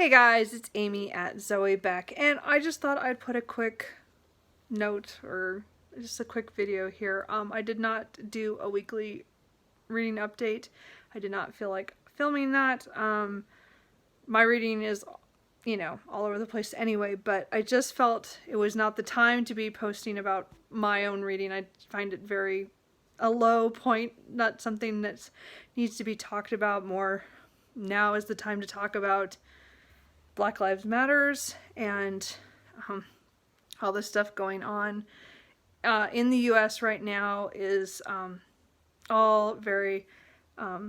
Hey guys, it's Amy at Zoe Beck, and I just thought I'd put a quick note or just a quick video here. I did not do a weekly reading update. I did not feel like filming that. My reading is, all over the place anyway, but I just felt it was not the time to be posting about my own reading. I find it very a low point, not something that needs to be talked about more. Now is the time to talk about Black Lives Matters and all this stuff going on in the US right now is all very a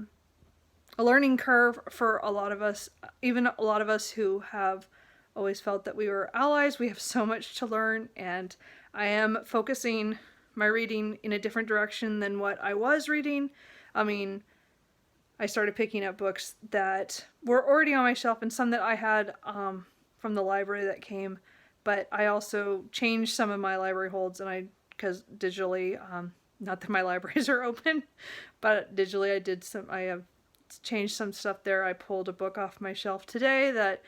learning curve for a lot of us, even a lot of us who have always felt that we were allies. We have so much to learn, and I am focusing my reading in a different direction than what I was reading. I started picking up books that were already on my shelf and some that I had from the library that came, but I also changed some of my library holds, and because digitally, not that my libraries are open, but digitally I have changed some stuff there. I pulled a book off my shelf today that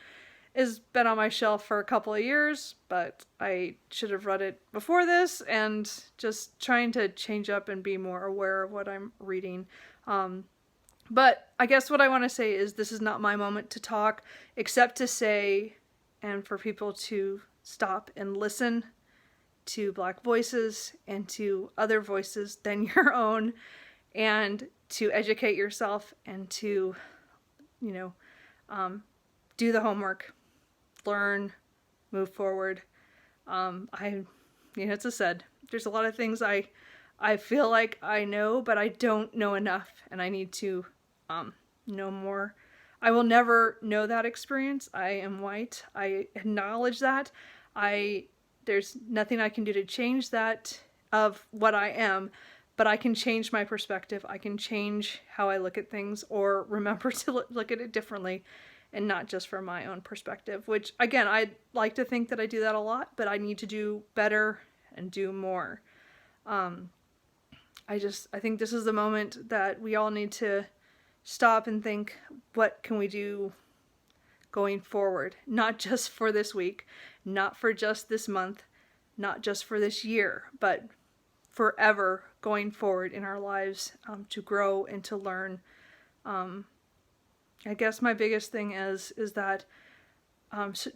has been on my shelf for a couple of years, but I should have read it before this, and just trying to change up and be more aware of what I'm reading. But I guess what I want to say is this is not my moment to talk, except to say, and for people to stop and listen to Black voices and to other voices than your own, and to educate yourself and to, do the homework, learn, move forward. It's a said, there's a lot of things I feel like I know, but I don't know enough, and I need to know more. I will never know that experience. I am white. I acknowledge that. There's nothing I can do to change that of what I am, but I can change my perspective. I can change how I look at things, or remember to look at it differently and not just from my own perspective, which again, I'd like to think that I do that a lot, but I need to do better and do more. I think this is the moment that we all need to stop and think, what can we do going forward? Not just for this week, not for just this month, not just for this year, but forever going forward in our lives, to grow and to learn. I guess my biggest thing is that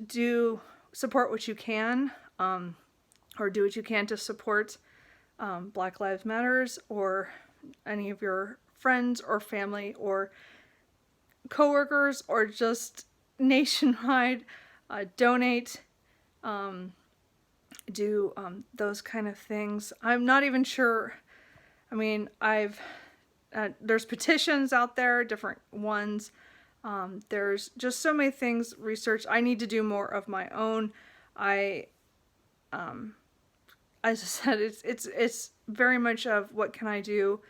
do support what you can, or do what you can to support Black Lives Matters, or any of your friends or family or coworkers, or just nationwide. Donate, do those kind of things. I'm not even sure. There's petitions out there, different ones. There's just so many things. Research. I need to do more of my own. As I said, it's very much of what can I do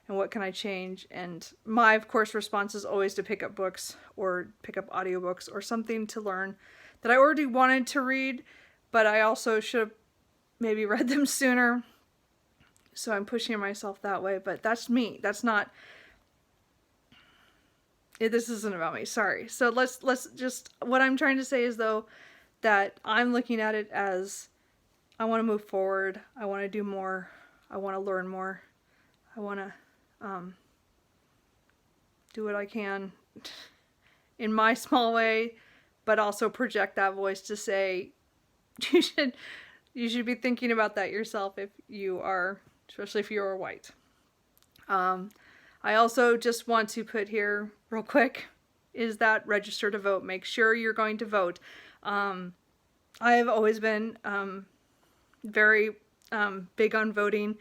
and what can I change. And my, of course, response is always to pick up books or pick up audiobooks or something to learn that I already wanted to read, but I also should have maybe read them sooner. So I'm pushing myself that way, but that's me. That's not, this isn't about me. Sorry. So let's just, what I'm trying to say is though, that I'm looking at it as I want to move forward. I want to do more. I want to learn more. I want to do what I can in my small way, but also project that voice to say, you should be thinking about that yourself if you are, especially if you are white. I also just want to put here real quick is that register to vote. Make sure you're going to vote. I have always been very big on voting.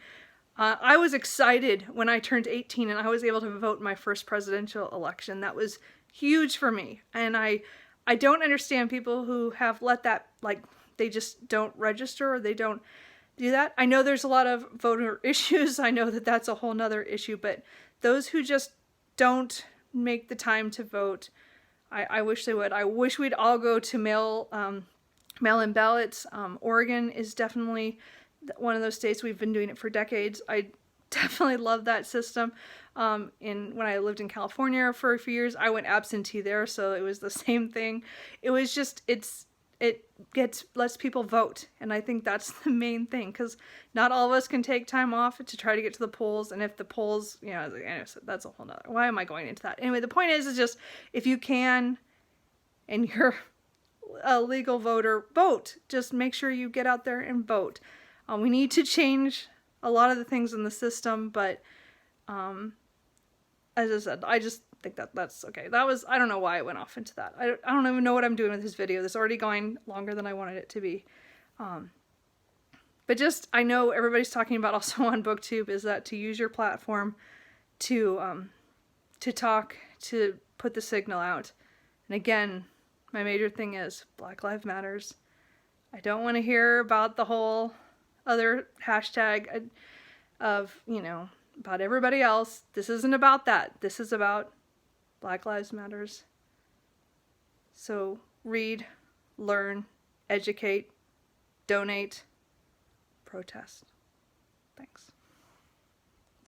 I was excited when I turned 18 and I was able to vote in my first presidential election. That was huge for me. And I don't understand people who have let that, they just don't register or they don't do that. I know there's a lot of voter issues. I know that that's a whole nother issue, but those who just don't make the time to vote, I wish they would. I wish we'd all go to mail-in ballots. Oregon is definitely one of those states. We've been doing it for decades. I definitely love that system. When I lived in California for a few years, I went absentee there, so it was the same thing. It was just it lets people vote, and I think that's the main thing, because not all of us can take time off to try to get to the polls, and if the polls, you know, that's a whole nother. Why am I going into that? Anyway, the point is just if you can, and you're a legal voter, vote. Just make sure you get out there and vote. We need to change a lot of the things in the system, but as I said, I just think that's okay. I don't know why I went off into that. I don't even know what I'm doing with this video. This is already going longer than I wanted it to be. But just, I know everybody's talking about also on BookTube is that to use your platform to talk, to put the signal out. And again, my major thing is Black Lives Matters. I don't want to hear about the whole other hashtag of, you know, about everybody else. This isn't about that. This is about Black Lives Matters. So read, learn, educate, donate, protest. Thanks.